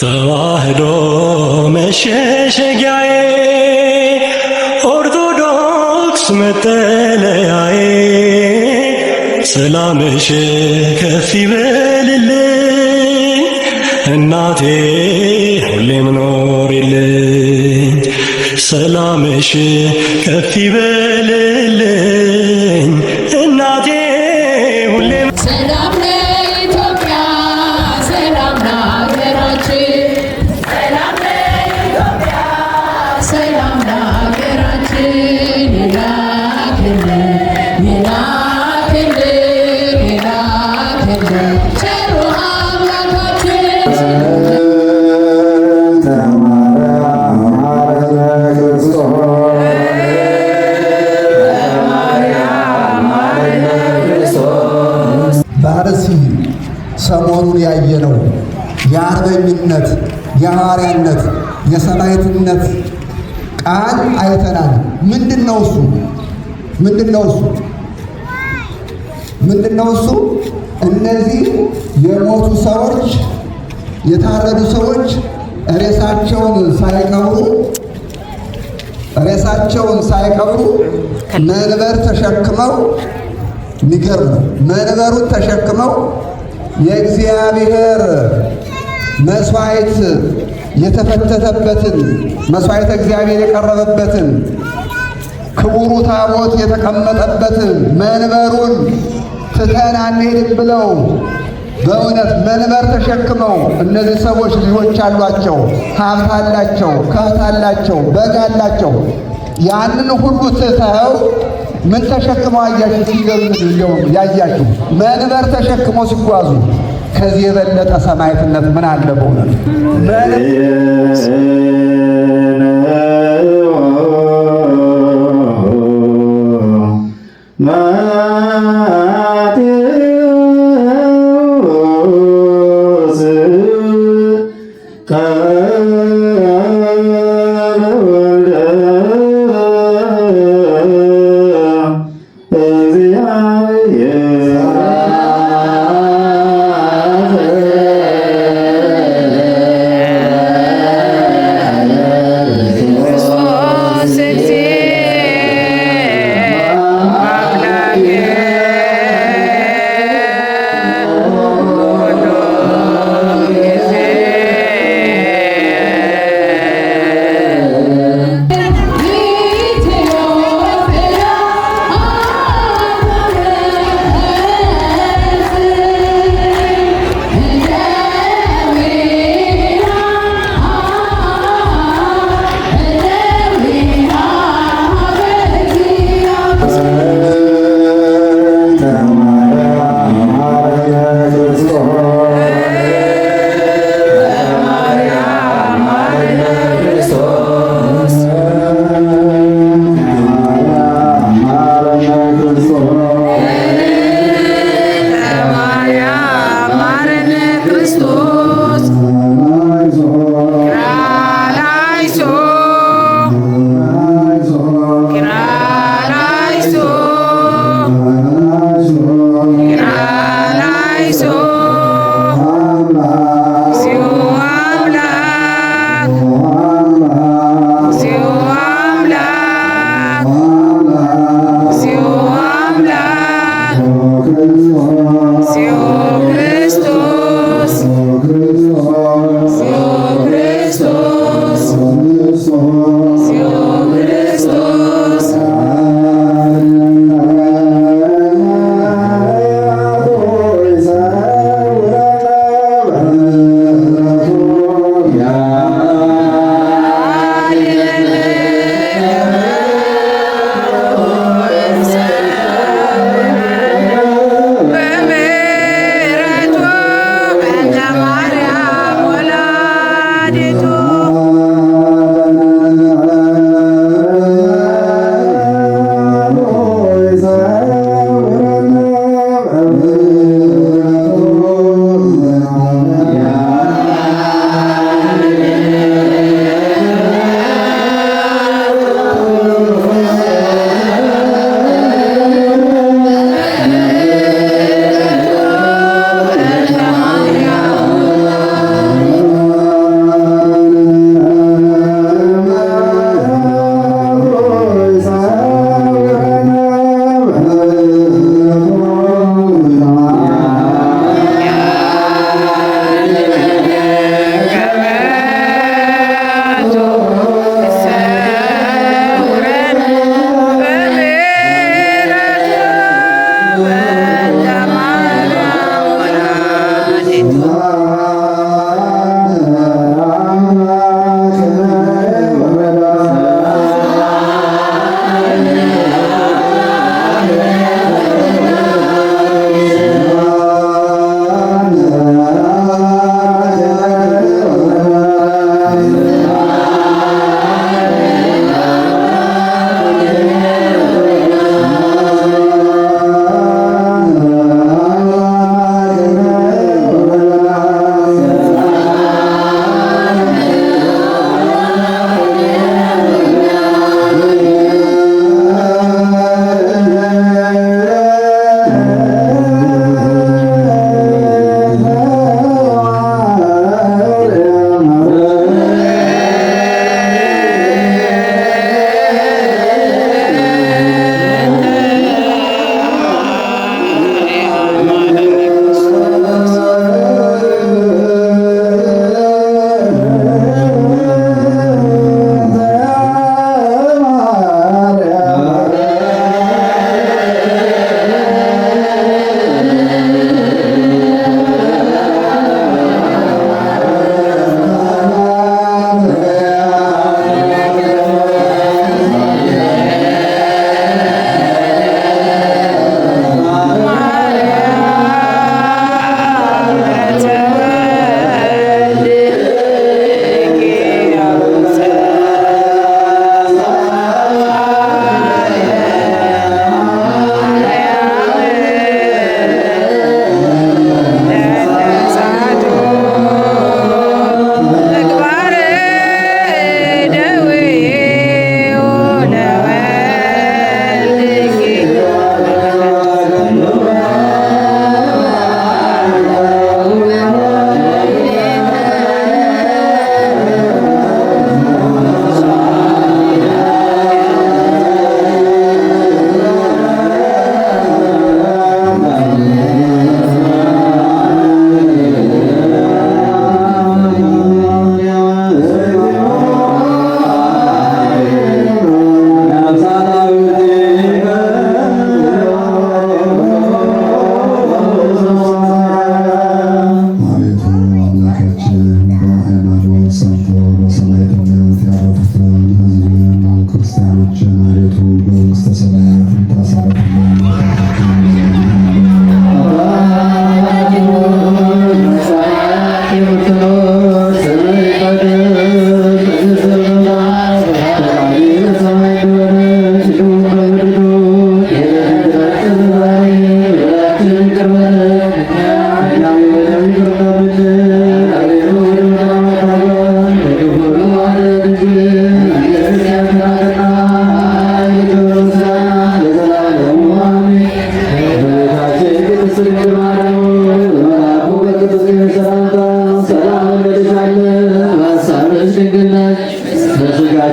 ተዋህዶ መሸሸጊያዬ ኦርቶዶክስ መጠለያዬ ሰላምሽ ከፍ ይበልልኝ እናቴ ሁሌም ኖሪልኝ ሰላምሽ ከፍ ይበልልኝ እናቴ ሁሌም ሰላም ለኢትዮጵያ ሰላም ለሀገራችን ሰላም ለኢትዮጵያ ሰላም ለሀገራችን ይላክልን ቸሩ አምላካችን በአርሲ ሰሞኑን ያየነው የአርበኝነት፣ የሐዋርያነት፣ የሰማዕትነት ቃል አይተናል። ምንድነው እሱ? እነዚህ የሞቱ ሰዎች፣ የታረዱ ሰዎች ሬሳቸውን ሳይቀብሩ መንበር ተሸክመው የሚገርም ነው። መንበሩን ተሸክመው የእግዚአብሔር መስዋዕት የተፈተተበትን መስዋዕት እግዚአብሔር የቀረበበትን ክቡሩ ታቦት የተቀመጠበትን መንበሩን ትተን አንሄድም ብለው በእውነት መንበር ተሸክመው እነዚህ ሰዎች ልጆች አሏቸው፣ ሀብት አላቸው፣ ከብት አላቸው፣ በግ አላቸው። ያንን ሁሉ ትተው ምን ተሸክመው አያችሁ? ሲገዙ ያያችሁ መንበር ተሸክመው ሲጓዙ ከዚህ የበለጠ ሰማዕትነት ምን አለ? በእውነት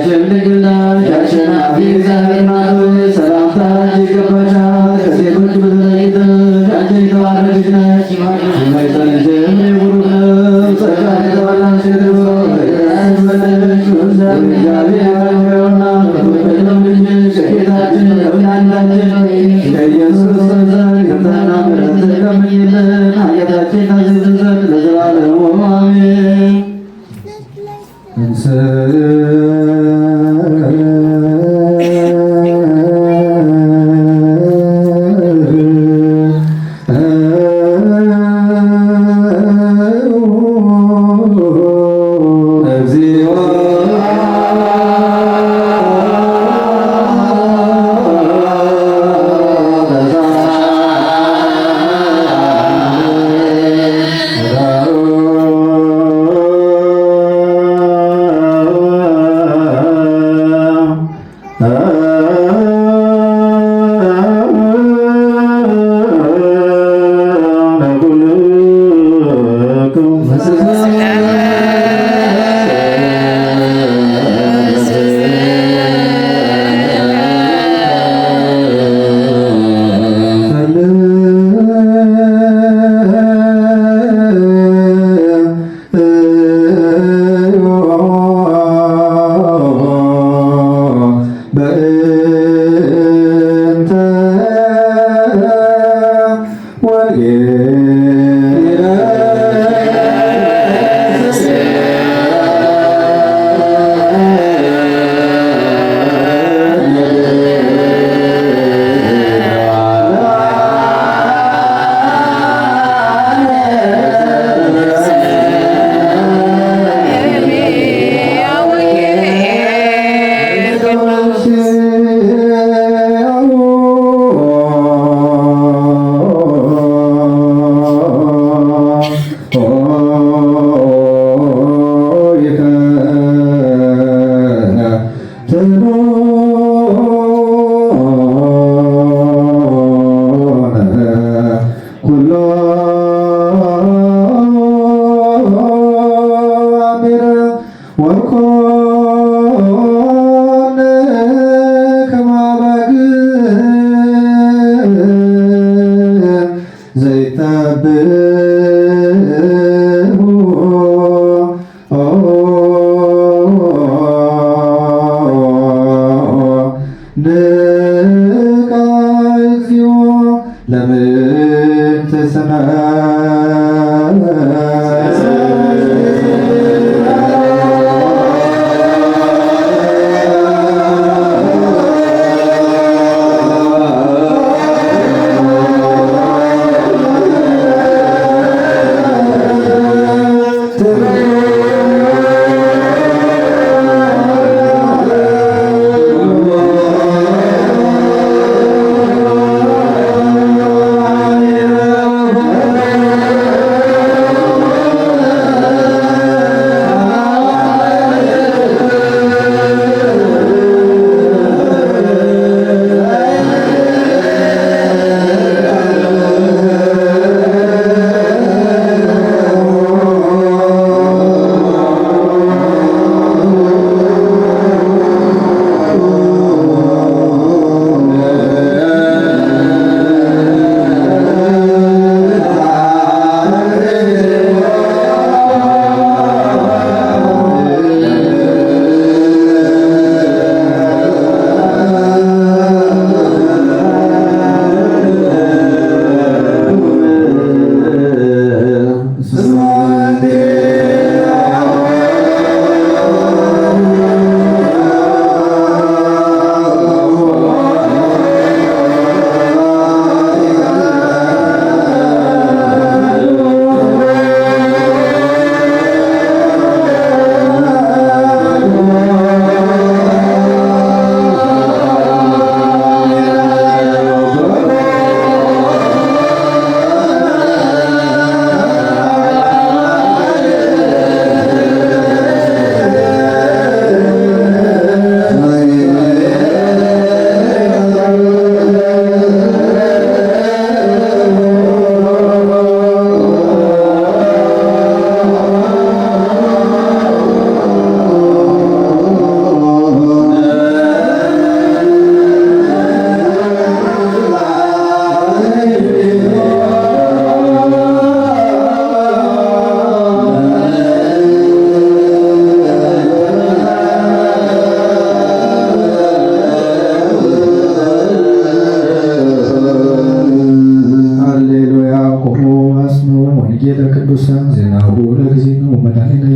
የሁላችን ድንግል ነሽ። አሸናፊ እግዚአብሔር እናት ሆይ ሰላምታ ይገባሻል። ከሴቶች በተለይተሽ አንቺ የተባረክሽ ነሽ። የማኅፀንሽ ፍሬ ቡሩክ ነው። ጸጋን የተመላሽ ሆይ ደስ ይበልሽ፣ እግዚአብሔር ነውና ከተወደደው ልጅሽ ከጌታችን ከመድኃኒታችን ከኢየሱስ ክርስቶስ ዘንድ ይቅርታና ምሕረትን ለምኝልን ኃጢአታችንን ታስይልን ዘንድ ለዘላለሙ አሜን።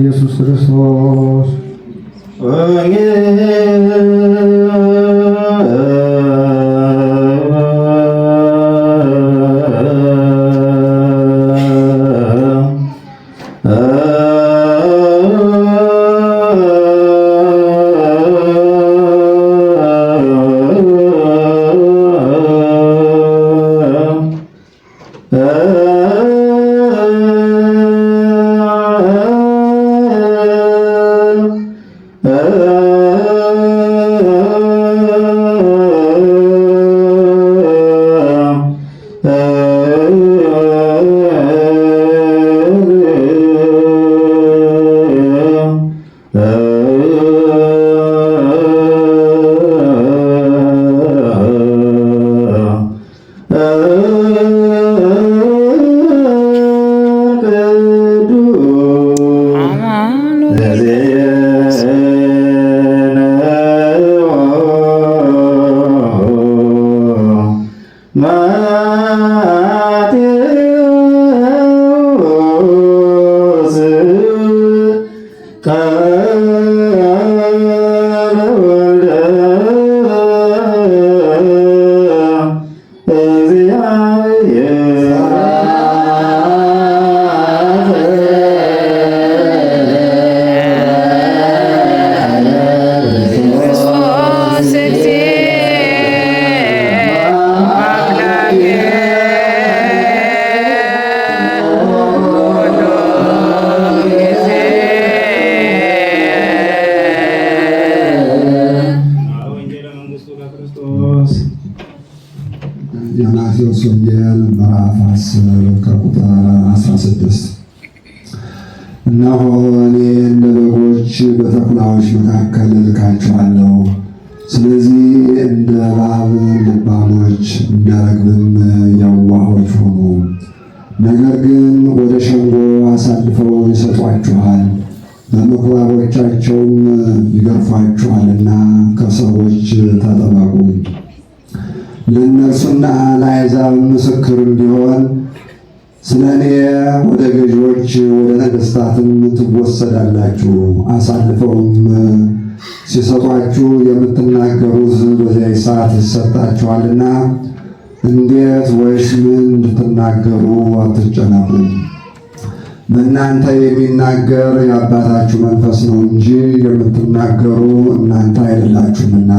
ኢየሱስ ክርስቶስ የማቴዎስ ወንጌል ምዕራፍ 10 ከቁጥር 16 እነሆ እኔ እንደ በጎች በተኩላዎች መካከል እልካችኋለሁ። ስለዚህ እንደ እባብ ልባሞች እንደ ርግብም የዋሆች ሁኑ። ነገር ግን ወደ ሸንጎ አሳልፈው ይሰጧችኋል፣ በምኩራቦቻቸውም ይገርፏችኋልና ከሰዎች ተጠበቁ። ለእነርሱና ለአሕዛብ ምስክር እንዲሆን ስለ እኔ ወደ ገዢዎች ወደ ነገሥታትም ትወሰዳላችሁ። አሳልፈውም ሲሰጧችሁ የምትናገሩት በዚያ ሰዓት ይሰጣችኋልና እንዴት ወይስ ምን እንድትናገሩ አትጨነቁ። በእናንተ የሚናገር የአባታችሁ መንፈስ ነው እንጂ የምትናገሩ እናንተ አይደላችሁምና።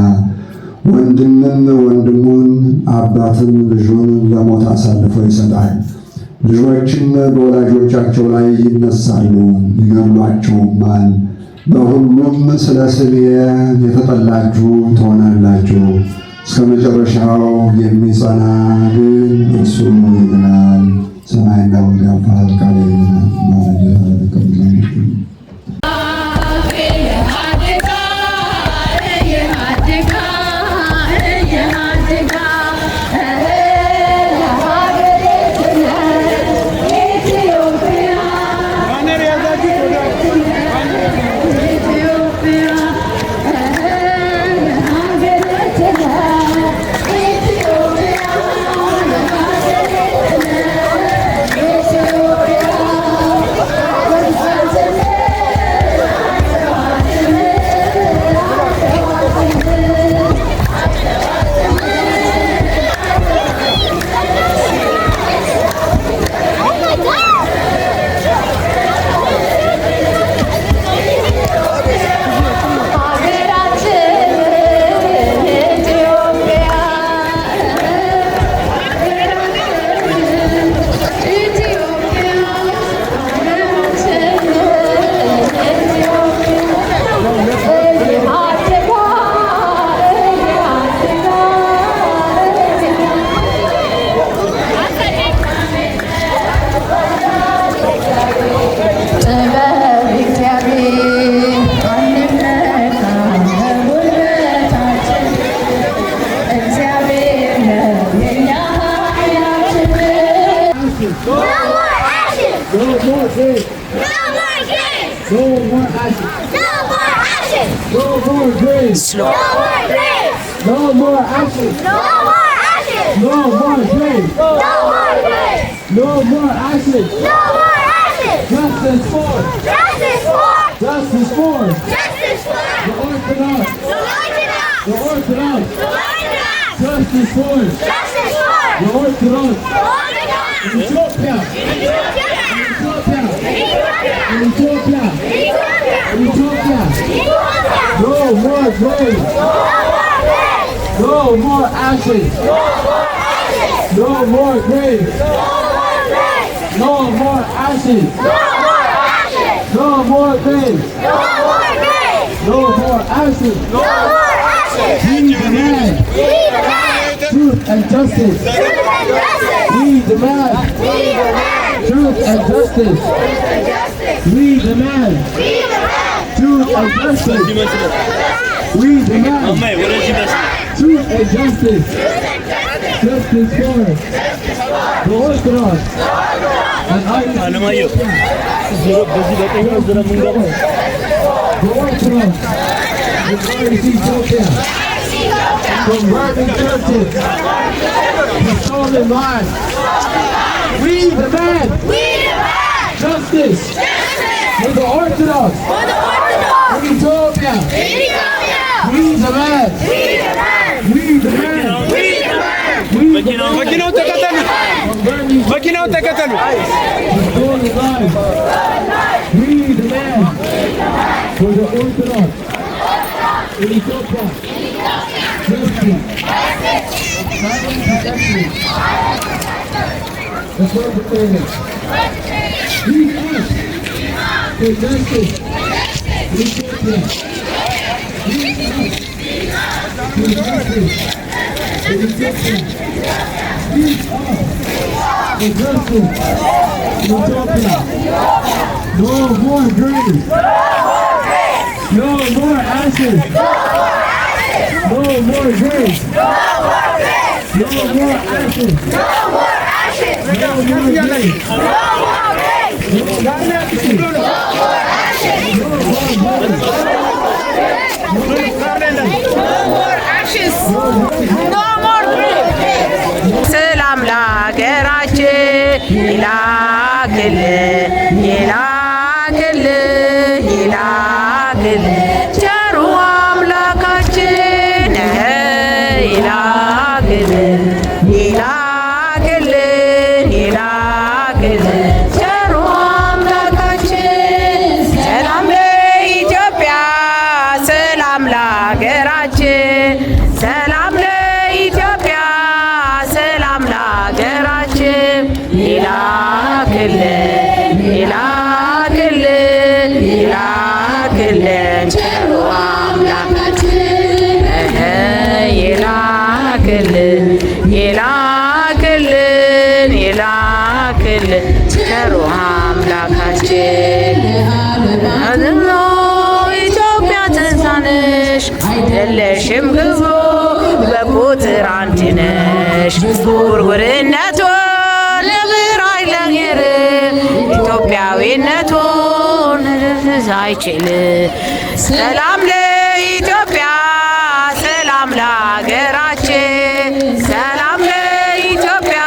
ወንድምም ወንድሙን አባትም ልጁን ለሞት አሳልፎ ይሰጣል። ልጆችም በወላጆቻቸው ላይ ይነሳሉ፣ ይገድሏቸውማል። በሁሉም ስለ ስሜ የተጠላችሁ ትሆናላችሁ። እስከ መጨረሻው የሚጸና ግን እርሱ ይድናል። ሰማይና ምድር ያልፋል፣ ቃሌ No more graves! No more ashes! No more ashes! No more graves! No more graves! No more ashes! No more ashes! Justice for! Justice for! Justice for Justice for the Orthodox. the Orthodox. The Orthodox. The Orthodox. Justice for Justice for the Orthodox. the Orthodox. Ethiopia. Ethiopia. Ethiopia. Ethiopia. Ethiopia. Ethiopia. Ethiopia. Ethiopia. No more graves. No more ashes. No more graves. No more ashes. No more graves. No more ashes. We demand truth and justice. We demand truth and justice. We demand truth and justice. We demand truth and justice. Justice for the Orthodox. And I the Orthodox. Ethiopia. From burning churches to stolen lives. We demand justice for the Orthodox. In Ethiopia. We demand. We demand. መኪናው ተከተሉት! መኪናው ተከተሉት! Stolen lives. We demand for the Orthodox. In Ethiopia. Justice. Silent protection. The perpetrators. We ask for justice. In Ethiopia. We ask for justice. In Ethiopia. We ask for justice. In Ethiopia. No more graves. No more ashes. No more graves. No more ashes. No more graves. ሰላም ለሀገራችን ይላክልን ይላክልን ይላክልን ቸሩ አምላካችን ይላክልን ይላክልን ይላክልን ቸሩ አምላካችን ሰላም ለኢትዮጵያ ሰላም ለሀገራችን ሰላም ለኢትዮጵያ ሰላም ለሀገራችን ይላክልን ይላክልን ይላክልን ቸሩ አምላካችን ይላክልን ይላክልን ይላክልን ቸሩ አምላካችን አዝኖ ኢትዮጵያ ትንሳነሽ አይደለሽም ግቡ በቁጥር አንድ ነሽ ጉርጉርነቶ ለብራይ ለጌር ኢትዮጵያዊነቱን አይችል ሰላም ለኢትዮጵያ ሰላም ለሀገራችን ሰላም ለኢትዮጵያ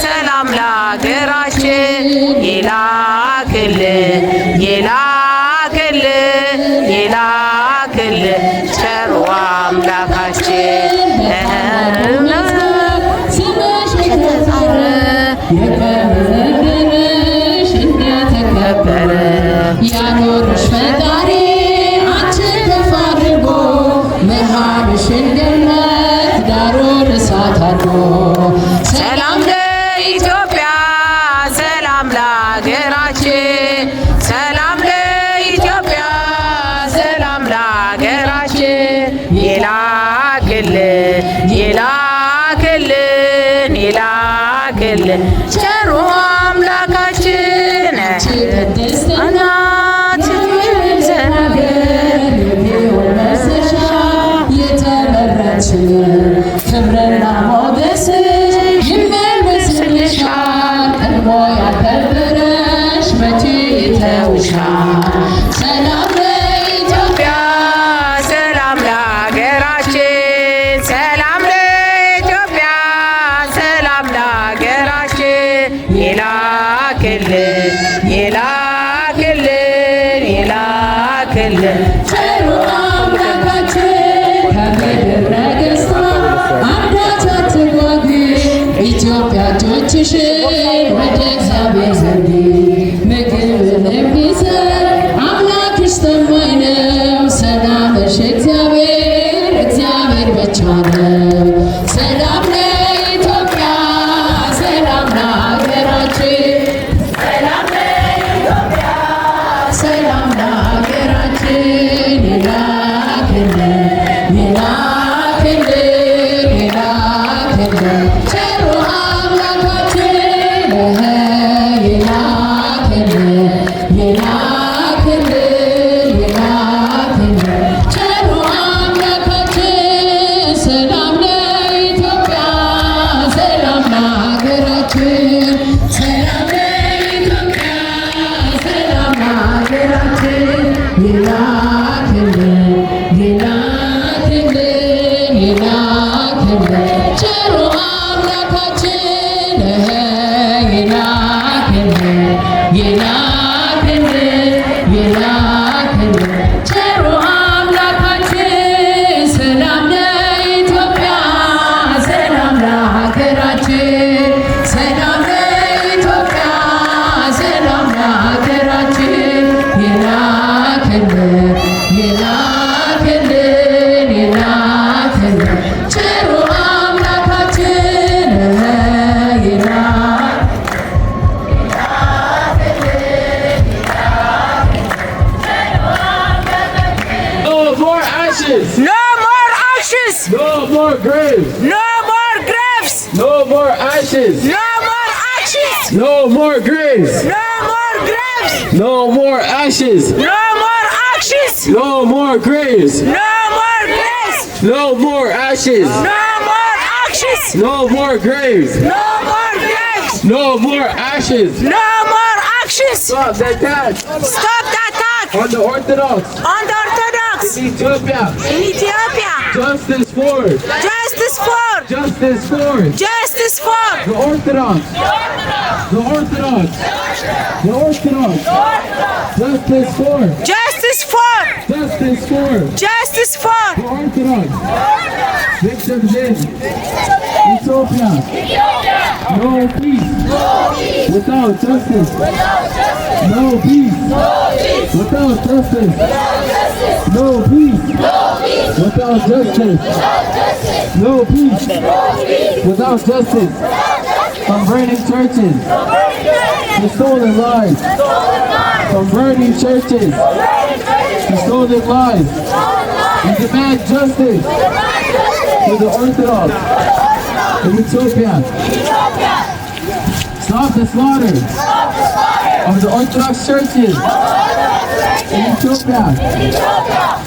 ሰላም ለሀገራችን ይላክልን ይላክልን ይላክልን ቸሩ አምላካችን የተከበረ ያኖርሽ ፈጣሪ አንቺን ከፍ አድርጎ መሃልሽን ገነት ዳሩን እሳት አድርጎ ሰላም ለኢትዮጵያ ሰላም ለሀገራችን ሰላም ለኢትዮጵያ ሰላም ለሀገራችን ይላክልን ክልል ቸሩ አምላካችን ከምድር ነገሥታት አንዳች አትጓጉ፣ ኢትዮጵያ እጆችሽን ወደ እግዚአብሔር ዘርጊ። ምግብን የሚሰጥ አምላክሽ ታማኝ ነው። ሰላምሽ እግዚአብሔር ብቻ ነው። ሰላም ለኢትዮጵያ፣ ሰላም ለሀገራችን፣ ሰላም ለኢትዮጵያ፣ ሰላም ለሀገራችን። ይላክልን ቸሩ አምላካችን ቸሩ አምላካችን። ሰላም ለኢትዮጵያ፣ ሰላም ለሀገራችን፣ ሰላም ለኢትዮጵያ፣ ሰላም ለሀገራችን። ይላክልን ቸሩ አምላካችን ይላክልን ቸሩ አምላካችን። ሰላም ለኢትዮጵያ፣ ሰላም ለሀገራችን፣ ሰላም ለኢትዮጵያ፣ ሰላም ለሀገራችን። ይላክልን ቸሩ አምላካችን No more ashes. No more ashes! No more graves. No more graves! No more ashes. No more ashes! No more graves. No more graves! No more ashes. No more ashes! No more graves. No more graves! No more ashes. No more ashes! No more graves. No more graves! No more ashes. No more ashes! Stop the attack Stop the attack on the Orthodox on the Orthodox in Ethiopia. in Ethiopia! Justice for. Justice for! Justice for. Justice for! The Orthodox. The Orthodox. The Orthodox. Justice for. Justice for! Justice for. Justice for! The Orthodox. Victims in Ethiopia. No peace without justice. No peace without justice. No peace without justice. No peace without justice. From burning churches to stolen lives. From burning churches to stolen lives. We demand justice for the Orthodox in Ethiopia. Stop the slaughter of the Orthodox churches in Ethiopia.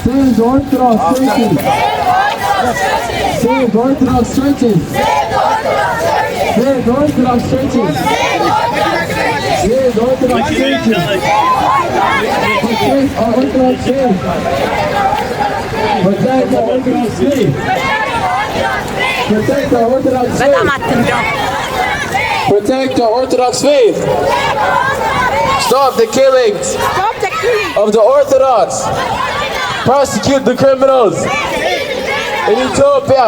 Save the Orthodox churches. Save the Orthodox churches. Save the Orthodox churches. Save the Orthodox churches. Protect our Orthodox faith. Protect our Orthodox faith. Protect our Orthodox በጣም faith. አትንዳው። Protect our Orthodox faith. Stop the killings Stop the killing. of the Orthodox. Prosecute the criminals in Ethiopia.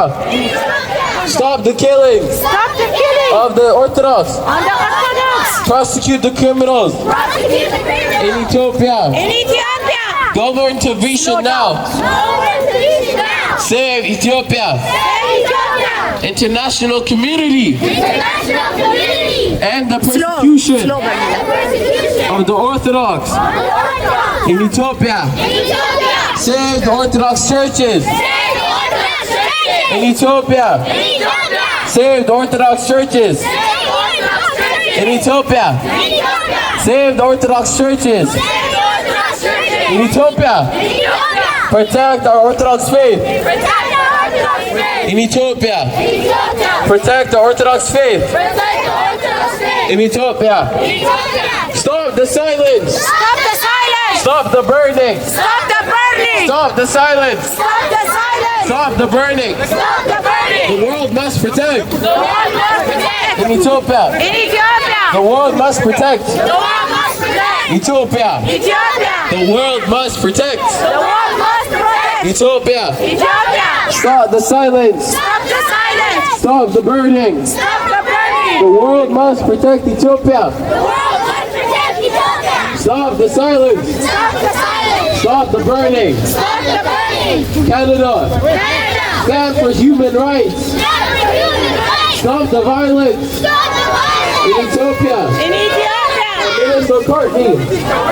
Stop the killings Stop the killing of the Orthodox. on the Orthodox Prosecute the criminals Prosecute the criminals in Ethiopia. in Ethiopia. Government intervention now. Save Ethiopia. Ethiopia. International community International community. and the persecution Slow በሚለው of the Orthodox in Ethiopia. Ethiopia. Save the Orthodox churches Save the Orthodox churches in Ethiopia. Ethiopia. Save the Orthodox churches Save the Orthodox churches in Ethiopia. Ethiopia. Save the Orthodox churches Save the Orthodox churches in Ethiopia. Ethiopia. Protect our Orthodox faith Protect the Orthodox faith in Ethiopia. Ethiopia. Protect the Orthodox faith Protect the Orthodox faith in Ethiopia. Ethiopia. Stop the silence. Stop the silence. Stop the burning. Stop the burning. Stop the silence. Stop the silence. Stop the burning. Stop the burning. The world must protect The world must protect. in Ethiopia. In Ethiopia. The world must protect The world must protect. Ethiopia. Ethiopia. The world must protect. The world must protect. Ethiopia. Ethiopia. Stop the silence. Stop the silence. Stop the burning. Stop the burning. The world must protect Ethiopia. The world must protect Ethiopia. Stop the silence. Stop the silence. Stop the burning. Stop the burning. Canada. Canada. Stand for human rights. Stand for human rights. Stop the violence. Stop the violence. In Ethiopia. In Ethiopia. Minister McCartney.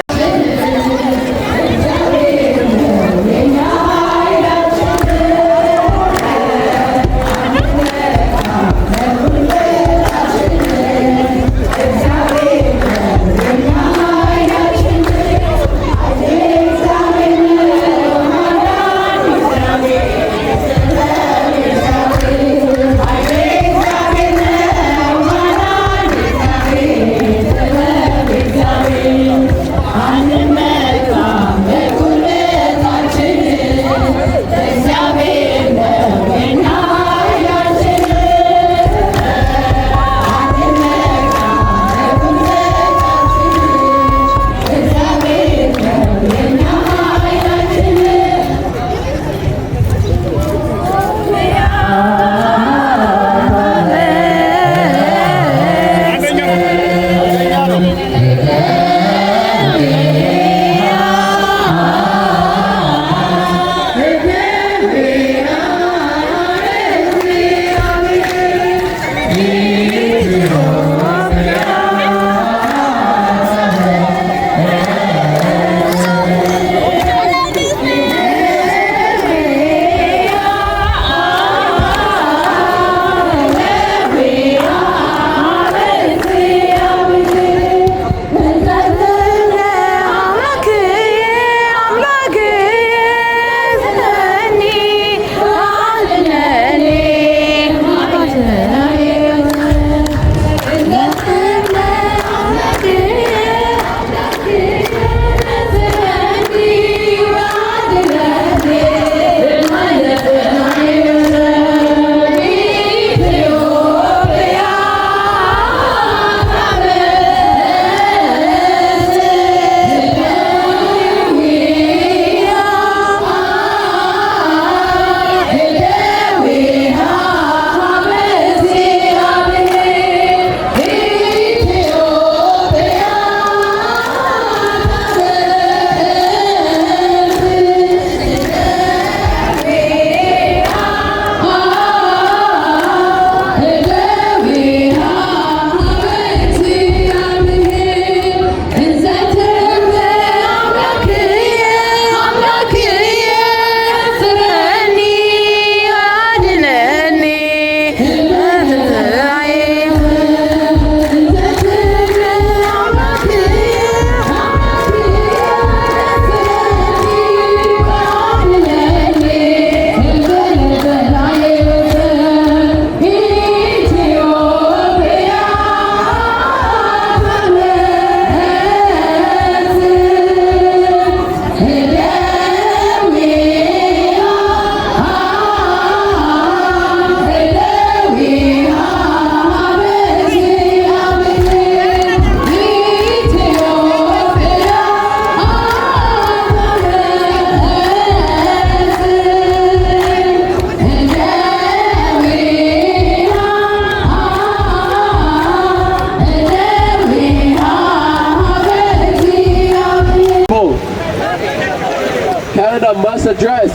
Canada must address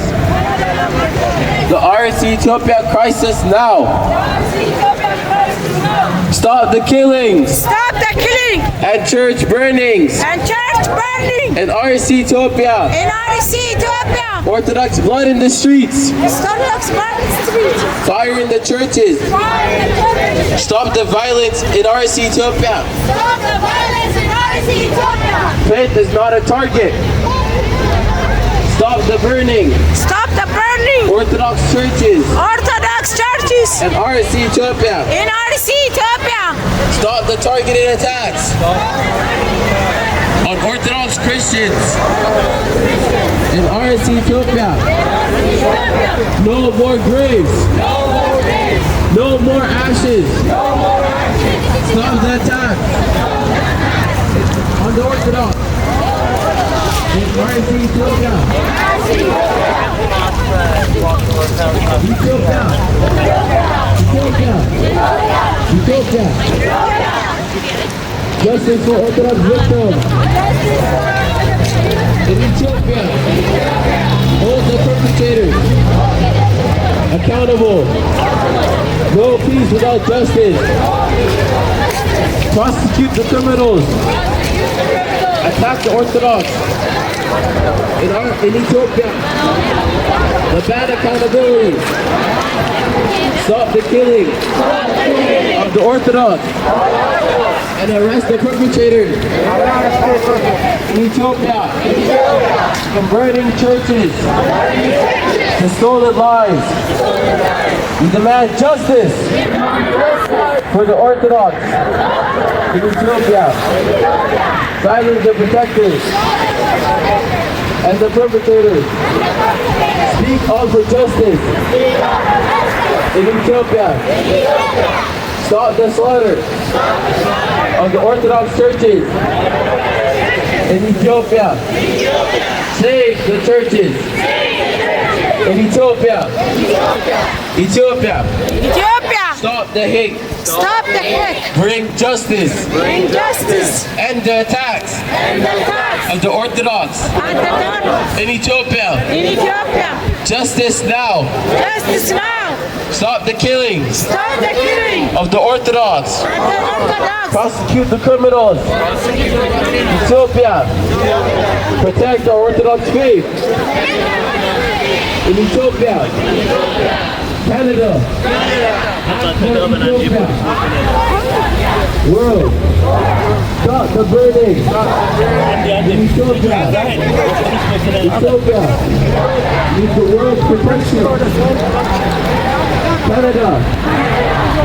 the RC Ethiopia crisis now. Stop the killings Stop the killing and church burnings and church burning in RC Ethiopia. in RC Ethiopia. Orthodox blood in the streets, Orthodox Market Street. fire in the churches. Fire in the churches. Stop the violence in RC Ethiopia. Stop the violence in RC Ethiopia. Faith is not a target. Stop the burning. Stop the burning Orthodox churches Orthodox churches and RC Ethiopia. in RC Ethiopia. Stop the targeted attacks on Orthodox Christians in RC Ethiopia. No more graves. No more ashes. Stop the attack on on the Orthodox in RC Ethiopia. Ethiopia. Justice for Orthodox victims. In Ethiopia, hold the perpetrators accountable. No peace without justice. Prosecute the criminals. Attack the Orthodox. In Ethiopia, demand accountability. Stop the killing of the Orthodox and arrest the perpetrators. In Ethiopia, from burning churches to stolen lives, we demand justice for the Orthodox in Ethiopia. Silence the protectors and the perpetrators. Speak out for justice in Ethiopia. Stop the slaughter of the Orthodox churches in Ethiopia. Save the churches in Ethiopia. Ethiopia. Ethiopia. Stop the hate. Stop the hate. Bring justice. Bring justice. End the attacks And the attacks of the Orthodox and the terror in Ethiopia. in Ethiopia. Justice now. Justice now. Stop the killings Stop the killing of the Orthodox. and the Orthodox. Prosecute the criminals. Ethiopia. Protect our Orthodox faith. In Ethiopia. Canada. Ethiopia. World. Stop the burning. In Ethiopia. Ethiopia. Need the world's protection. Canada.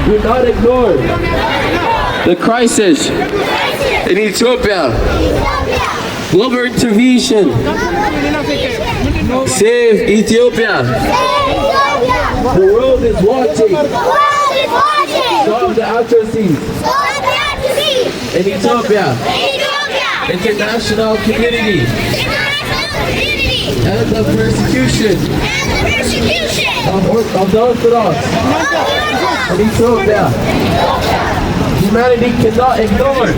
Do not ignore the crisis in Ethiopia. Global intervention. Save Ethiopia. The world is watching. Stop the atrocities in Ethiopia. International community. And the persecution of the Orthodox in Ethiopia. Humanity cannot ignore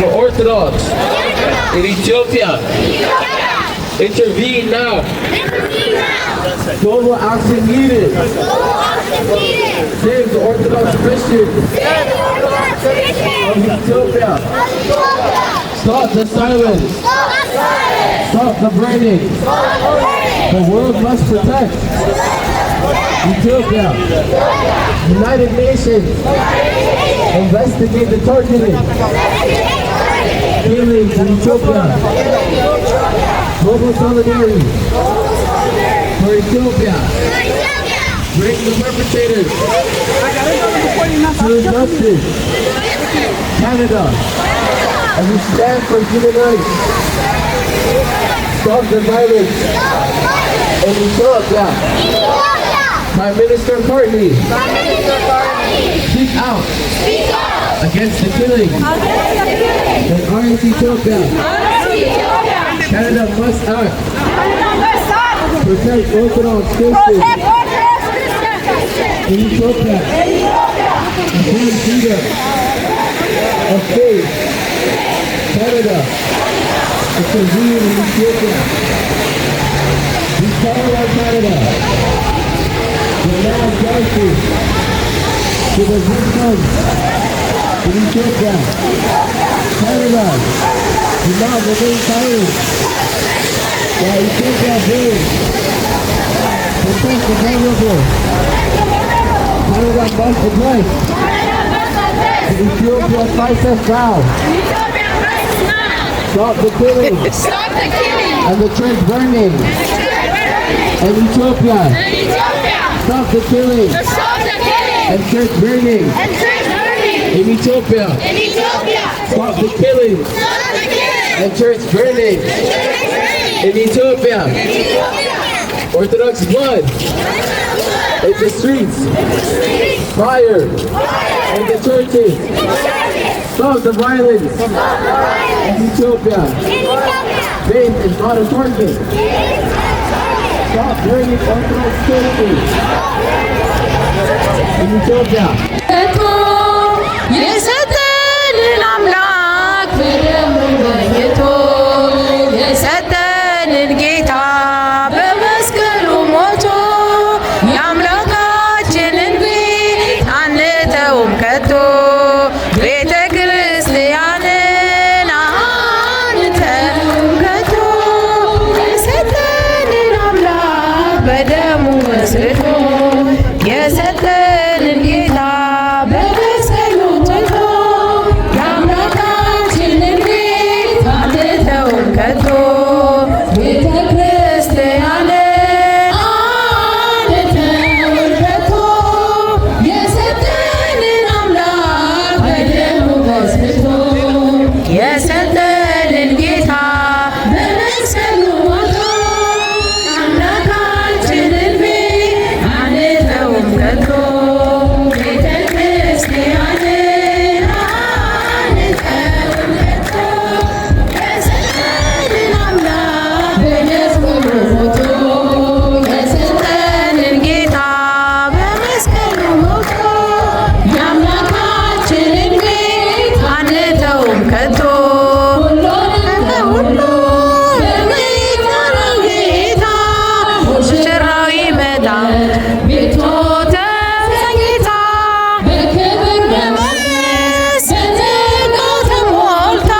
the Orthodox in Ethiopia. Intervene now. Global action needed. Save the Orthodox Christians of Ethiopia. Stop the silence. Stop the burning. The world must protect Ethiopia. United Nations. Investigate the targeting. Killings in Ethiopia. Global solidarity for Ethiopia. Bring the perpetrators to justice. Canada. And we stand for human rights. Stop the violence in Ethiopia. Prime Minister Courtney. Speak out against the killing in RS Ethiopia. Canada must act. Protect Orthodox Christians in Ethiopia. Defend freedom of faith. Canada intervene in Ethiopia. We call on Canada to allow justice to the victims in Ethiopia. Canada, do not remain silent while Ethiopia brings protect the vulnerable. Canada must address the Ethiopia crisis now. Stop the killing and the church burning in Ethiopia. Stop the killing and church burning in Ethiopia. Stop the killing and church burning in Ethiopia. Orthodox blood in the streets, fire in the churches. Stop the violence in Ethiopia. Faith is not a target. Stop bringing Orthodox churches in Ethiopia. የሰጠንን አምላክ በደሙ ለይቶ የሰጠንን ጌታ በመስቀሉ ሞቶ የአምላካችንን ቤት አንተውም ከቶ ቤተ ክርስቲያንን አንተውም ከቶ የሰጠንን አምላክ በደሙ መስርቶ የሰጠንን ጌታ በመስቀሉ ትቶ የአምላካችንን ቤት አንተውም ከቶ ቤተ ክርስቲያንን አንተውም ከቶ የሰጠንን አምላክ በደሙ መስርቶ የሰጠንን ጌታ በመስቀሉ ሞቶ የአምላካችንን ቤት አንተውም ከቶ ቤተ ክርስቲያንን አንተውም ከቶ የሰጠንን አምላክ በመስቀሉ ሞቶ የሰጠንን ጌታ በመስቀሉ ሞቶ የአምላካችንን ቤት አንተውም ከቶ ሁሉ በሚጠራው ጌታ ሙሽራው ይመጣል ቤቱ ተዘግታ በክብር በሞገስ በጸጋ ተሞልታ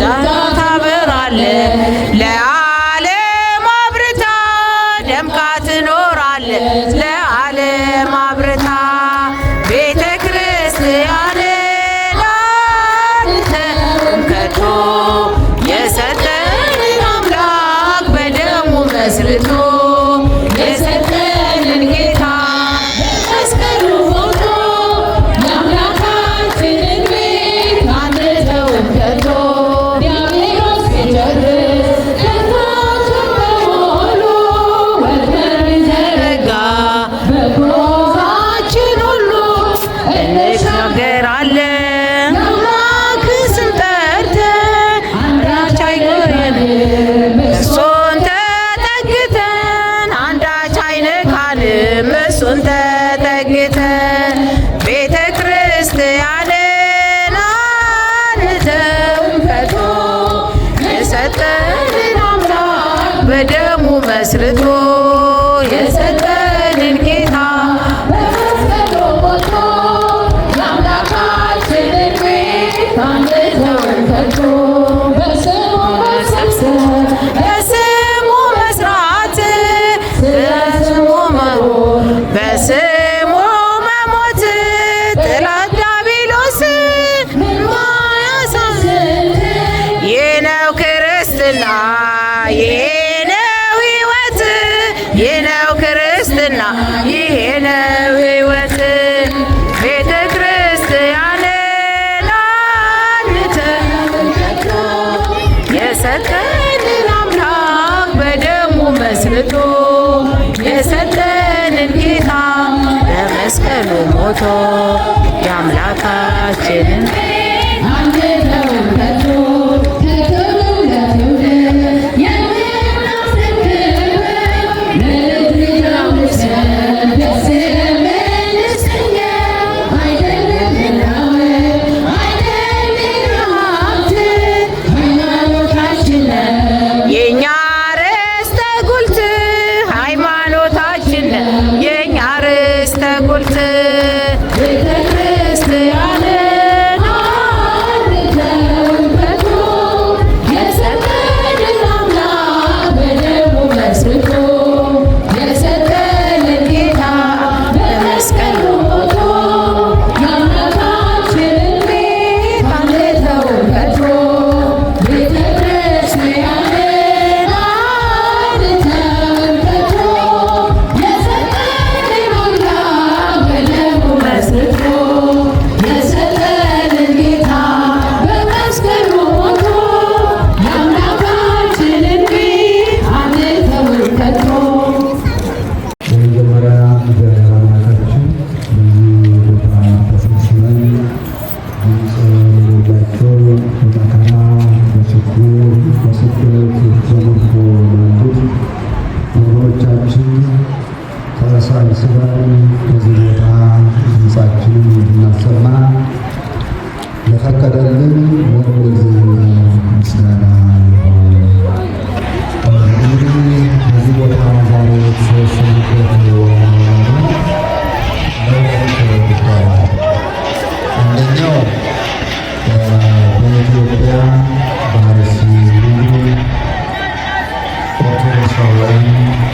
ዛሬ ታበራለህ ለዓለም አብርታ ደምቃ ትኖራለህ ለዓለም አብርታ ቤተ ክርስቲያንን አንተውም ከቶ የሰጠንን አምላክ በደሙ መስርቶ የሰጠንን ጌታ በመስቀሉ ሞቶ የአምላካችንን ቤት አንተውም ከቶ ዲያብሎስ ቢጨርስ ደስታችን በሙሉ ወጥመዱን ዘረጋ በጎዛችን ሁሉ እንሻገራለን የአምላክ ስም ጠርተን አንዳች አይጎዳንም እሱን ተጠግተን አንዳች አይነካንም እሱን ተጠግተን ቤተ ክርስቲያንን አንተውም ከቶ የሰጠንን አምላክ በደሙ መስርቶ የሰጠንን ጌታ በመስቀሉ ሞቶ የአምላካችንን ቤት አንተውም ከቶ በስሙ መሰብሰብ በስሙ መስራት በስሙ መኖር በስሙ መሞት ጠላት ዲያብሎስ ማያሳዝን ይህ ነው ክርስትና ይሄ ነው ሕይወት ይህ ነው ክርስትና ይሄ ነው ሕይወት ቤተ ክርስቲያንን አንተውም ከቶ የሰጠንን አምላክ በደሙ መስርቶ የሰጠንን ጌታ በመስቀሉ ሞቶ የአምላካችንን አንተውም ከቶ ከትውልድ ለትውልድ የምናስረክበው ምድራዊ ስም በስም እንሰየው አይደለም ምናምን አይደለም ሀብት ሃይማኖታችን ነው የእኛ ርስተ ጉልት ሃይማኖታችን ነው የእኛ ርስተ ጉልት ቤተ ክርስቲያንን ኦርቶዶክሳውያን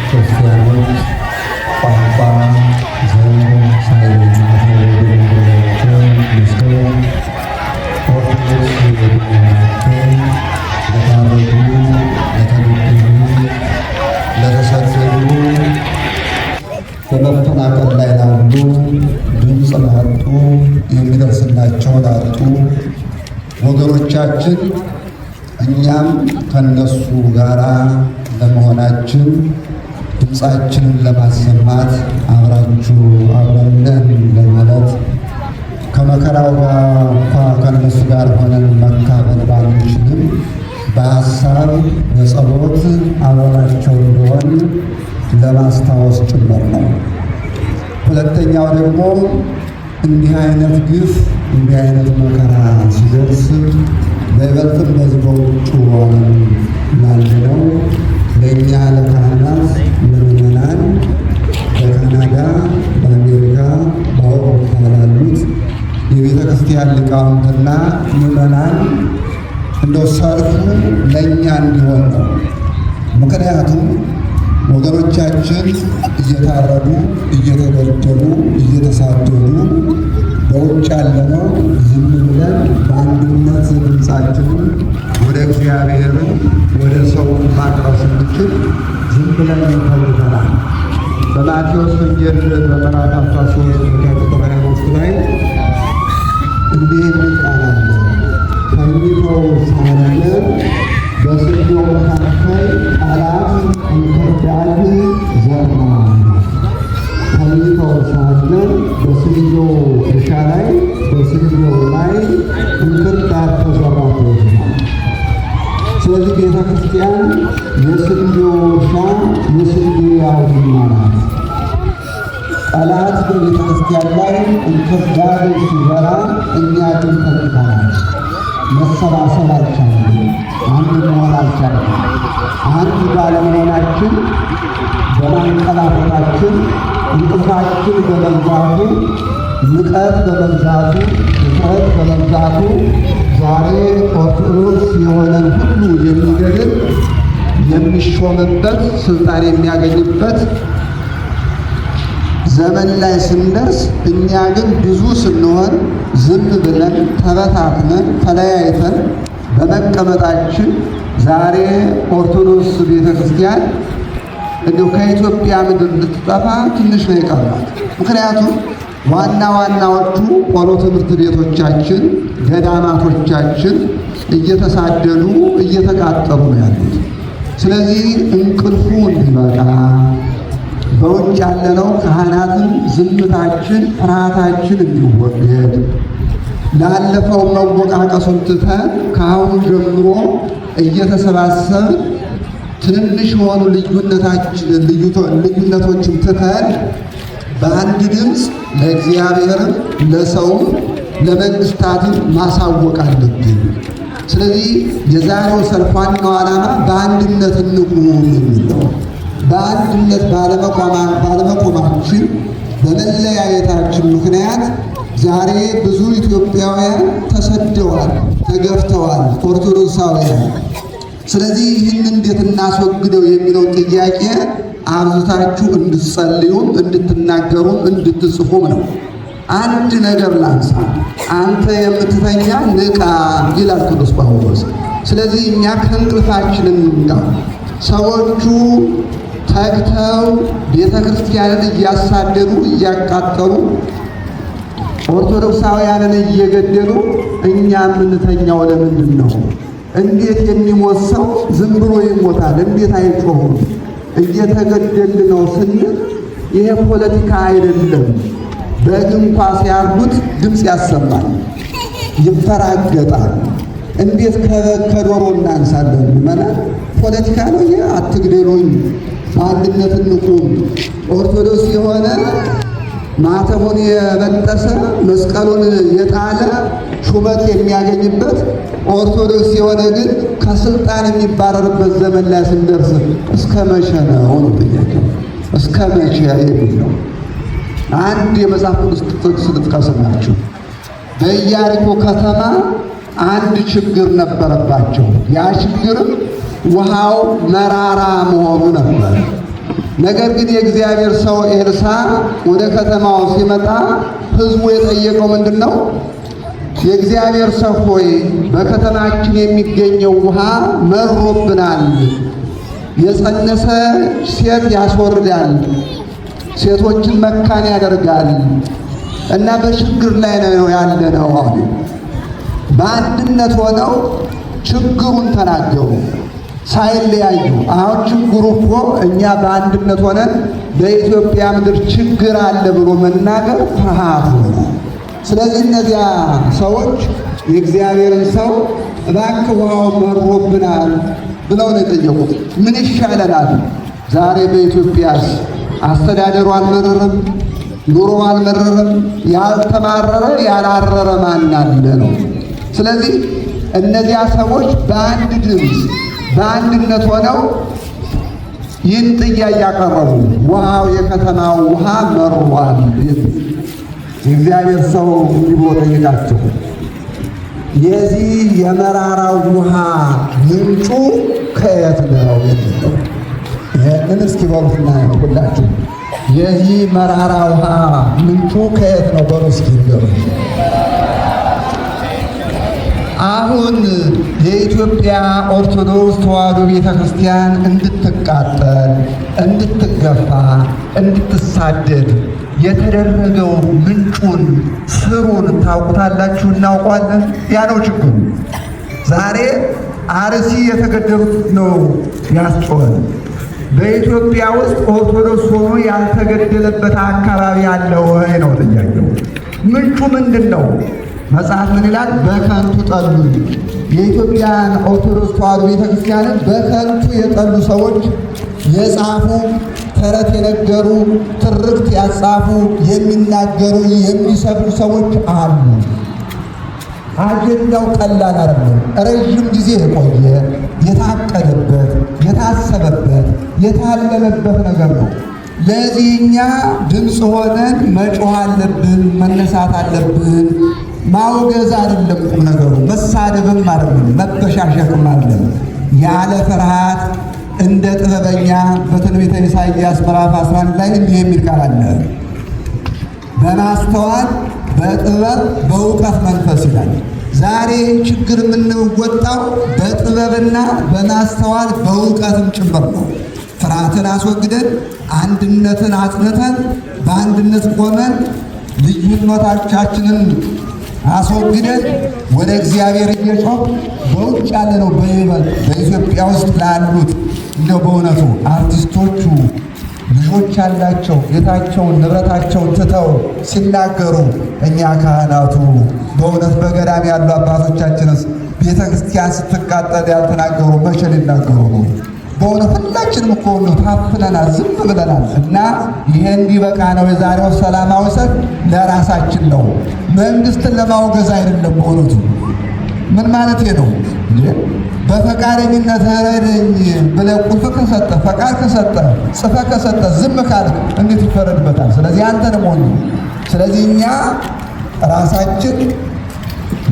ክርስቲያኖች ቋንቋ፣ ዘር ሳይለያቸው መስቀል ኦርቶዶክስ የሆናቸው ለታረዱ፣ ለተገደሉ፣ ለተሰደዱ፣ በመፈናቀል ላይ ላሉ፣ ድምፅ ላጡ፣ የሚደርስላቸው ላጡ ወገኖቻችን እኛም ከነሱ ጋር ለመሆናችን ድምፃችንን ለማሰማት አብራችሁ አብረን ለማለት ከመከራው ጋር እንኳ ከነሱ ጋር ሆነን መካፈል ባንችልም በሀሳብ በጸሎት አብረናቸው እንደሆን ለማስታወስ ጭምር ነው። ሁለተኛው ደግሞ እንዲህ አይነት ግፍ እንዲህ አይነት መከራ ሲደርስ በይበልጥም በዚህ በውጭ ዓለም ላለነው ለእኛ ለካህናት ለምዕመናን በካናዳ፣ በአሜሪካ፣ በአውሮፓ ላሉት የቤተ ክርስቲያን ሊቃውንትና ምዕመናን እንደው ሰርፉ ለእኛ እንዲሆን ነው። ምክንያቱም ወገኖቻችን እየታረዱ፣ እየተገደሉ፣ እየተሳደዱ በውጭ ያለነው ዝም ብለን በአንድነት ድምፃችንን ወደ እግዚአብሔርን ወደ ሰው ማቅረብ ስንችል ዝም ብለን ተውተናል። በማቴዎስ ወንጌል በምዕራፍ 13 ቁጥር 23 ላይ እንዲህ የሚል ቃል አለ። ከሚተው ሳለ በስንዴው መካከል ጠላት እንክርዳድ ዘራ። ከሚተው ሳለ በስንዴው እርሻ ላይ በስንዴው ላይ እንክርዳድ ተዘራ ተወስዷል። ስለዚህ ቤተ ክርስቲያን የስንዴው እርሻ የስንዴ አውድማ ናት። ጠላት በቤተ ክርስቲያን ላይ እንክርዳድ ሲዘራ እኛ ግን ተኝተናል። መሰባሰብ አልቻለም። አንድ መሆን አልቻለም። አንድ ባለመሆናችን በማንቀላፈታችን እንቅፋችን በመብዛቱ ንቀት በመብዛቱ ንቀት በመብዛቱ ዛሬ ኦርቶዶክስ የሆነን ሁሉ የሚገድል የሚሾምበት ስልጣን የሚያገኝበት ዘመን ላይ ስንደርስ እኛ ግን ብዙ ስንሆን ዝም ብለን ተበታትነን ተለያይተን በመቀመጣችን ዛሬ ኦርቶዶክስ ቤተ ክርስቲያን እንደው ከኢትዮጵያ ምድር ልትጠፋ ትንሽ ነው የቀራት። ምክንያቱም ዋና ዋናዎቹ ቆሎ ትምህርት ቤቶቻችን፣ ገዳማቶቻችን እየተሳደዱ እየተቃጠሉ ነው ያሉት። ስለዚህ እንቅልፉ እንዲበቃ በውጭ ያለነው ካህናትን ዝምታችን፣ ፍርሃታችን እንዲወገድ ላለፈው መወቃቀሱን ትተን ከአሁኑ ጀምሮ እየተሰባሰብ ትንንሽ የሆኑ ልዩነቶችን ትተን በአንድ ድምፅ ለእግዚአብሔርም ለሰውም ለመንግስታትም ማሳወቅ አለብን። ስለዚህ የዛሬው ሰልፍ ዋናው ዓላማ በአንድነት እንቁም የሚል ነው። በአንድነት ባለመቆማችን በመለያየታችን ምክንያት ዛሬ ብዙ ኢትዮጵያውያን ተሰደዋል፣ ተገፍተዋል፣ ኦርቶዶክሳውያን። ስለዚህ ይህን እንዴት እናስወግደው የሚለው ጥያቄ አብዝታችሁ እንድትጸልዩም እንድትናገሩም እንድትጽፉም ነው። አንድ ነገር ላንሳ። አንተ የምትተኛ ንቃ ይላል ቅዱስ ጳውሎስ። ስለዚህ እኛ ከእንቅልፋችን እንንቃ። ሰዎቹ ተግተው ቤተ ክርስቲያንን እያሳደዱ እያቃጠሉ ኦርቶዶክሳውያንን እየገደሉ እኛ የምንተኛው ለምንድን ነው? እንዴት የሚሞት ሰው ዝም ብሎ ይሞታል? እንዴት አይጮሁም? እየተገደል ነው ስንል ይሄ ፖለቲካ አይደለም። በግ እንኳ ሲያርዱት ድምፅ ያሰማል፣ ይፈራገጣል። እንዴት ከዶሮ እናንሳለን? መና ፖለቲካ ነው ይሄ። አትግደሉኝ፣ በአንድነት እንቁም። ኦርቶዶክስ የሆነ ማተቡን የበጠሰ መስቀሉን የጣለ ሹመት የሚያገኝበት፣ ኦርቶዶክስ የሆነ ግን ከስልጣን የሚባረርበት ዘመን ላይ ስንደርስ እስከ መቼ ነው ጥያቄው? እስከ መቼ የሚል ነው። አንድ የመጽሐፍ ቅዱስ ጥቅስ ልጥቀስላችሁ። በኢያሪኮ ከተማ አንድ ችግር ነበረባቸው። ያ ችግርም ውሃው መራራ መሆኑ ነበር። ነገር ግን የእግዚአብሔር ሰው ኤልሳ ወደ ከተማው ሲመጣ ሕዝቡ የጠየቀው ምንድን ነው? የእግዚአብሔር ሰው ሆይ በከተማችን የሚገኘው ውሃ መሮብናል፣ የጸነሰ ሴት ያስወርዳል፣ ሴቶችን መካን ያደርጋል እና በችግር ላይ ነው ያለነው አሉ። በአንድነት ሆነው ችግሩን ተናገሩ ሳይለያዩ። አሁን ችግሩ እኮ እኛ በአንድነት ሆነን በኢትዮጵያ ምድር ችግር አለ ብሎ መናገር ፍርሃት ሆነ። ስለዚህ እነዚያ ሰዎች የእግዚአብሔርን ሰው እባክህ ውሃው መሮብናል ብለው ነው የጠየቁት። ምን ይሻለናል? ዛሬ በኢትዮጵያስ አስተዳደሩ አልመረረም፣ ኑሮ አልመረረም፣ ያልተማረረ ያላረረ ማን አለ ነው። ስለዚህ እነዚያ ሰዎች በአንድ ድምፅ በአንድነት ሆነው ይህን ጥያቄ ያቀረቡ፣ ውሃው የከተማው ውሃ መሯል። የእግዚአብሔር ሰው እንዲህ ብሎ ጠየቃቸው፣ የዚህ የመራራው ውሃ ምንጩ ከየት ነው? ይህንን እስኪ በሉትና ሁላችሁ የዚህ መራራ ውሃ ምንጩ ከየት ነው በሉ እስኪ ንገሩ። አሁን የኢትዮጵያ ኦርቶዶክስ ተዋሕዶ ቤተ ክርስቲያን እንድትቃጠል፣ እንድትገፋ፣ እንድትሳደድ የተደረገው ምንጩን ስሩን ታውቁታላችሁ፣ እናውቋለን። ያ ነው ችግሩ። ዛሬ አርሲ የተገደሉት ነው ያስጮኸን። በኢትዮጵያ ውስጥ ኦርቶዶክስ ሆኖ ያልተገደለበት አካባቢ አለ ወይ ነው ጥያቄው። ምንጩ ምንድን ነው? መጽሐፍ ምን ይላል? በከንቱ ጠሉኝ። የኢትዮጵያን ኦርቶዶክስ ተዋሕዶ ቤተክርስቲያንን በከንቱ የጠሉ ሰዎች የጻፉ፣ ተረት የነገሩ፣ ትርክት ያጻፉ፣ የሚናገሩ፣ የሚሰብኩ ሰዎች አሉ። አጀንዳው ቀላል አይደለም። ረዥም ጊዜ የቆየ የታቀደበት፣ የታሰበበት፣ የታለመበት ነገር ነው። ለዚህ እኛ ድምፅ ሆነን መጮህ አለብን፣ መነሳት አለብን። ማውገዝ አይደለም ቁም ነገሩ፣ መሳደብም አይደለም፣ መበሻሸቅም አይደለም። ያለ ፍርሃት እንደ ጥበበኛ በትንቢተ ኢሳይያስ ምዕራፍ 11 ላይ እንዲህ የሚል ቃል አለ፣ በማስተዋል በጥበብ በእውቀት መንፈስ ይላል። ዛሬ ችግር የምንወጣው በጥበብና በማስተዋል በእውቀትም ጭምር ነው። ፍርሃትን አስወግደን አንድነትን አጽንተን በአንድነት ቆመን ልዩነቶቻችንን አስወግደን ወደ እግዚአብሔር እየጮህ በውጭ ያለ ነው በይበልጥ በኢትዮጵያ ውስጥ ላሉት እንደው በእውነቱ አርቲስቶቹ ልጆች ያላቸው ቤታቸውን ንብረታቸውን ትተው ሲናገሩ፣ እኛ ካህናቱ በእውነት በገዳም ያሉ አባቶቻችንስ ቤተ ክርስቲያን ስትቃጠል ያልተናገሩ መቼ ሊናገሩ ነው? በእውነት ሁላችንም እኮ ነው ታፍነናል፣ ዝም ብለናል። እና ይሄ እንዲበቃ ነው የዛሬው ሰላማዊ ሰልፍ ለራሳችን ነው፣ መንግስትን ለማውገዝ አይደለም። በእውነቱ ምን ማለት ነው? በፈቃደኝነት ረደኝ ብለህ ቁልፍ ከሰጠ፣ ፈቃድ ከሰጠ፣ ጽፈ ከሰጠ፣ ዝም ካለ እንዴት ይፈረድበታል? ስለዚህ አንተንም ሆነ ስለዚህ እኛ ራሳችን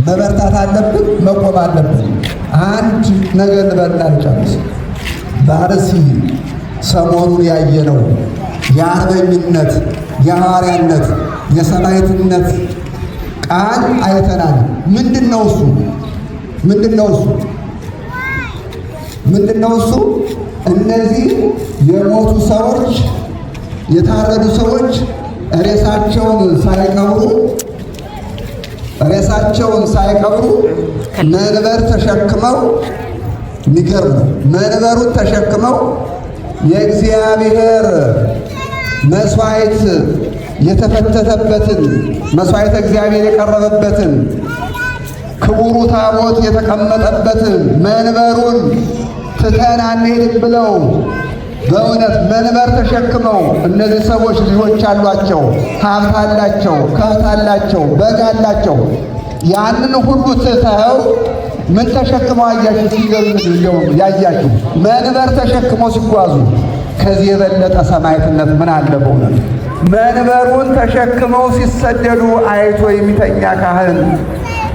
መበርታት አለብን፣ መቆም አለብን። አንድ ነገር ልበልና ልጨርስ። በአርሲ ሰሞኑን ያየነው የአርበኝነት፣ የሐዋርያነት፣ የሰማዕትነት ቃል አይተናል። ምንድነው እሱ? ምንድነው እሱ? ምንድነው እሱ? እነዚህ የሞቱ ሰዎች፣ የታረዱ ሰዎች ሬሳቸውን ሳይቀብሩ መንበር ተሸክመው፣ የሚገርም ነው። መንበሩን ተሸክመው የእግዚአብሔር መስዋዕት የተፈተተበትን፣ መስዋዕት እግዚአብሔር የቀረበበትን፣ ክቡሩ ታቦት የተቀመጠበትን መንበሩን ትተን አንሄድም ብለው በእውነት መንበር ተሸክመው፣ እነዚህ ሰዎች ልጆች አሏቸው፣ ሀብት አላቸው፣ ከብት አላቸው፣ በግ አላቸው። ያንን ሁሉ ትተው ምን ተሸክመው አያችሁ? ሲገሉ ያያችሁ መንበር ተሸክመው ሲጓዙ ከዚህ የበለጠ ሰማዕትነት ምን አለ? በእውነት መንበሩን ተሸክመው ሲሰደዱ አይቶ የሚተኛ ካህን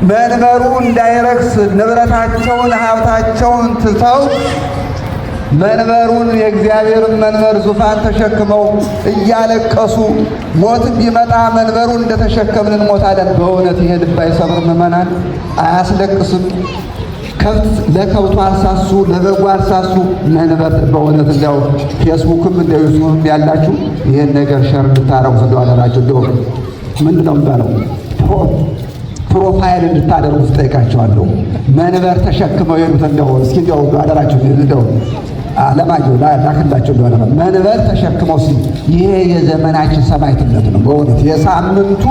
መንበሩ እንዳይረክስ ንብረታቸውን ሀብታቸውን ትተው መንበሩን የእግዚአብሔርን መንበር ዙፋን ተሸክመው እያለቀሱ ሞትም ቢመጣ መንበሩን እንደተሸከምን እንሞታለን። በእውነት ይሄ ልብ አይሰብርም? ምእመናን አያስለቅስም? ከብት ለከብቱ አልሳሱ፣ ለበጉ አልሳሱ። መንበር በእውነት እንዲያው ፌስቡክም እንዲያው ዩቱብም ያላችሁ ይሄን ነገር ሸር እንድታረጉት እንደው አደራችሁ። እንደው ምንድን ነው የሚባለው ፕሮፋይል እንድታደርጉ ትጠይቃቸዋለሁ። መንበር ተሸክመው የሄዱት እንደው እስኪ እንደው አደራችሁ እንደው አለማየሁ ላክላቸው እንደሆነ መንበር ተሸክመው ሲል ይሄ የዘመናችን ሰማዕትነት ነው። በእውነት የሳምንቱ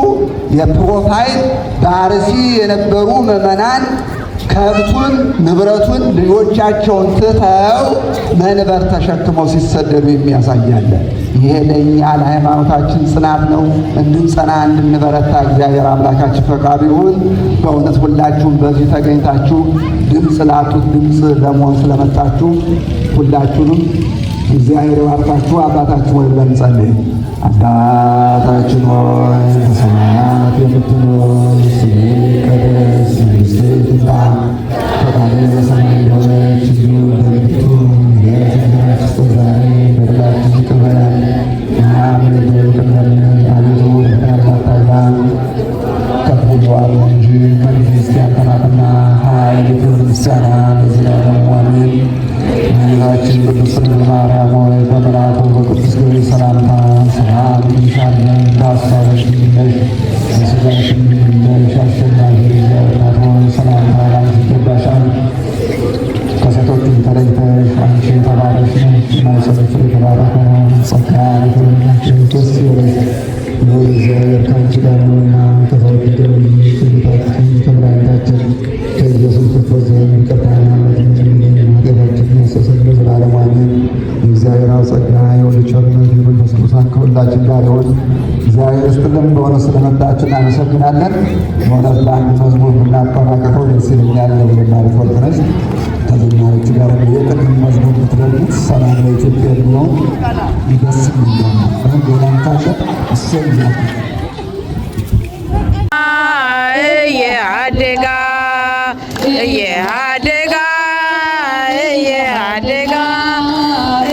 የፕሮፋይል በአርሲ የነበሩ ምዕመናን ከብቱን ንብረቱን ልጆቻቸውን ትተው መንበር ተሸክመው ሲሰደዱ የሚያሳያለ። ይሄ ለእኛ ለሃይማኖታችን ጽናት ነው። እንድንጸና እንድንበረታ እግዚአብሔር አምላካችን ፈቃዱ ይሁን። በእውነት ሁላችሁም በዚህ ተገኝታችሁ ድምፅ ላጡት ድምፅ ለመሆን ስለመጣችሁ ሁላችሁንም እግዚአብሔር ይባርካችሁ። አባታችን ሆይ ብለን እንጸልይ። አባታችን ሆይ በሰማያት የምትኖር ስምህ ይቀደስ፣ መንግሥትህ ትምጣ፣ ፈቃድህ በሰማይ እንደሆነች እንዲሁ በምድር ትሁን። የዕለት እንጀራችንን ስጠን ዛሬ፣ በደላችንን ይቅር በለን እኛም የበደሉንን ይቅር እንደምንል፣ አቤቱ ወደ ፈተና አታግባን ከክፉ አድነን እንጂ መንግሥት ያንተ ናትና፣ ኃይል፣ ክብር፣ ምስጋና ለዘላለሙ አሜን። እመቤታችን ቅድስት ድንግል ማርያም ሆይ በመልአኩ በቅዱስ ገብርኤል ሰላምታ ሰላም እንልሻለን። በሐሳብሽ ድንግል ነሽ፣ በሥጋሽም ድንግል ነሽ። አሸናፊ እግዚአብሔር እናት ሆይ ሰላምታ ላንቺ ይገባሻል። ከሴቶችም ተለይተሽ አንቺ የተባረክሽ ነሽ፣ የማኅፀንሽ ፍሬ የተባረከ ነው። ጸጋን የተመላሽ ደስ ይበልሽ፣ ልዑል እግዚአብሔር ከአንቺ ጋር ነውና ከተወደደው ልጅሽ ከጌታችን ከመድኃኒታችን ከኢየሱስ ክርስቶስ ዘንድ ይቅርታና ኃጢአታችንን ያስተሰርይ ለዘላለሙ አሜን። የእግዚአብሔር አብ ጸጋ የወልድ ቸርነት የመንፈስ ቅዱስ ከሁላችን ጋር ይሁን። እግዚአብሔር ይስጥልን። በእውነት ስለመጣችሁ እናመሰግናለን። በእውነት ለአንድ መዝሙር ብናጠናቀቀው ደስ ይለኛል። ለማለት ወርቅነሽ ከዝማሬዎቹ ጋር የቅድም መዝሙር ብትደግሙት ሰላም ለኢትዮጵያ የሚለውን ይደስ ይላል። ሌላምታለ እሰያ እየአደጋ እየአደጋ እየአደጋ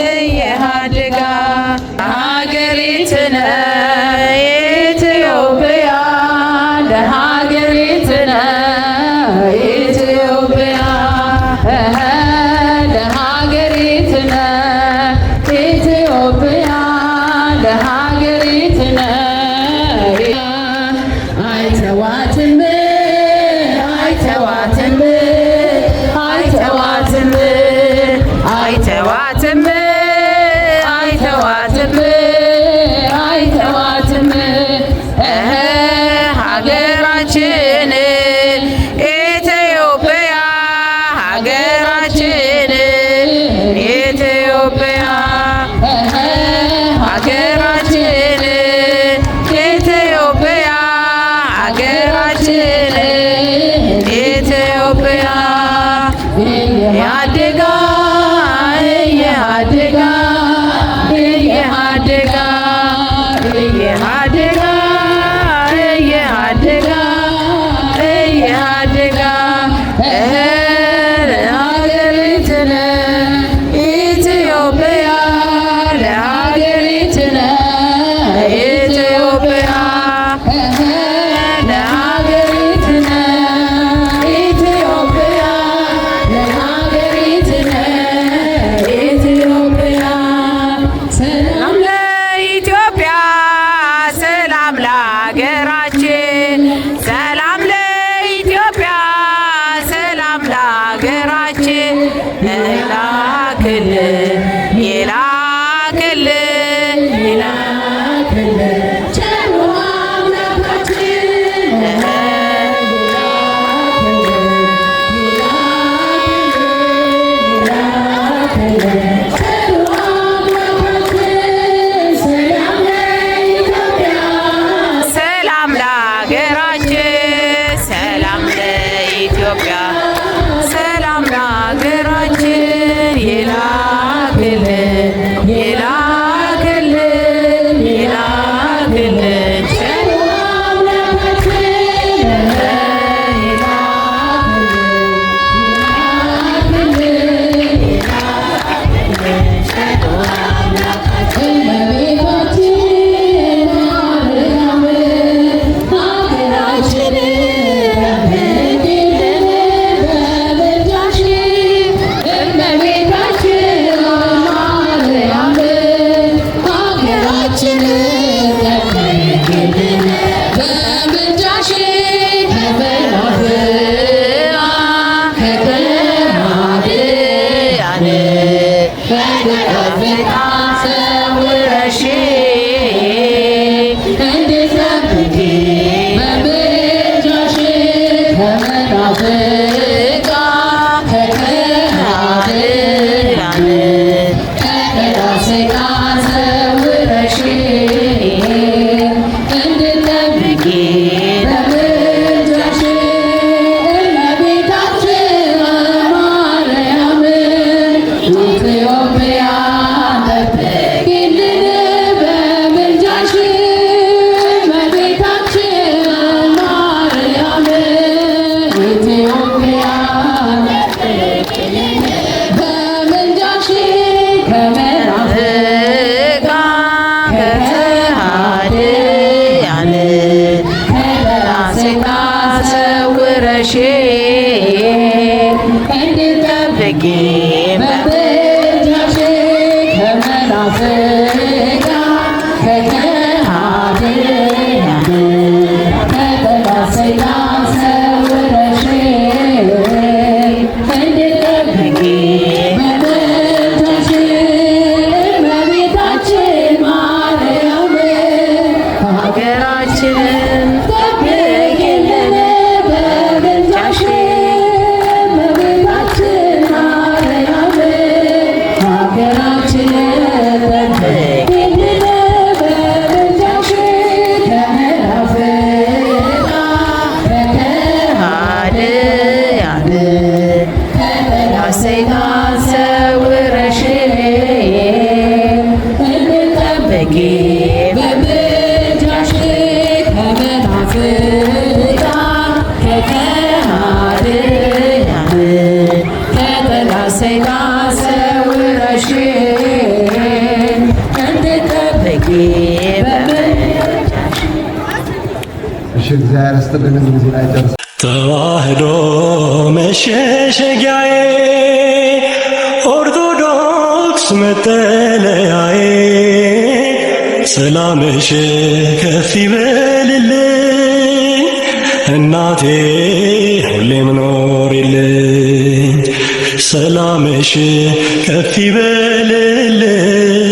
እየአደጋ ሀገሪትነ ኢትዮጵያ ለሀገሪትነ ኢትዮጵያ ለሀገሪትነ ኢትዮጵያ ለሀገሪትነ አይተዋትም አይተዋትም አይተዋትም አይተዋትም አይተዋትም አይተዋትም ሀገራችን ኢትዮጵያ ሀገራችን ኢትዮጵያ ሀገራችን ኢትዮጵያ ሀገራችን ኢትዮጵያ እየአደጋ እየአደጋ እየአደጋ እየአደጋ እየአደጋ እየአደጋ ለሀገሪትነ ኢትዮጵያ ለሀገሪትነ ኢትዮጵያ ለሀገሪትነ ኢትዮጵያ ለሀገሪትነ ኢትዮጵያ ሰላም ለኢትዮጵያ ሰላም ለሀገራችን ሰላም ለኢትዮጵያ ሰላም ለሀገራችን ይላክልን ይላክልን ይላክልን ቸሩ አምላካችን ሰላም ለሀገራችን ሰላም ለኢትዮጵያ ሰላም ለሀገራችን ይላክልን ይላክልን ይላክልን ከሰይጣን ሰውረሽ እንድትጠብቂ በምልጃሽ ከመናፍቃን ከከሃዲያን ከሰይጣን ሰውረሽ እንድትጠብቂ በምልጃሽ እመቤታችን ማርያም ኢትዮጵያን ጠብቂልን በምልጃሽ እመቤታችን ማርያም ኢትዮጵያን ጠብቂልን በምልጃሽ ከመናፍቃን ከከሃዲያን ከሰይጣን ሰውረሽ እንድትጠብቂ በምልጃሽ ከመናፍቃን ከከሃዲያን ከሰይጣን ሰውረሽ እንድትጠብቂ በምልጃሽ እመቤታችን ማርያም ሀገራችንን ጠብቂልን በምልጃሽ እመቤታችን ማርያም ሀገራችንን ጠብቂልን በምልጃሽ ከመናፍቃን ከከሃዲያን ከሰይጣን ሰውረሽ እንድትጠብቂ በምልጃሽ ከመናፍቃን ከከሃዲያን ከሰይጣን ሰውረሽ እንድትጠብቂ በምልጃሽ። እሺ እግዚአብሔር ይስጥልን። እንግዲህ ላይ ደርሰናል። ተዋህዶ መሸሸጊያዬ ኦርቶዶክስ መጠለያዬ ሰላምሽ ከፍ ይበልልኝ እናቴ ሁሌም ኖሪልኝ ሰላምሽ ከፍ ይበልልኝ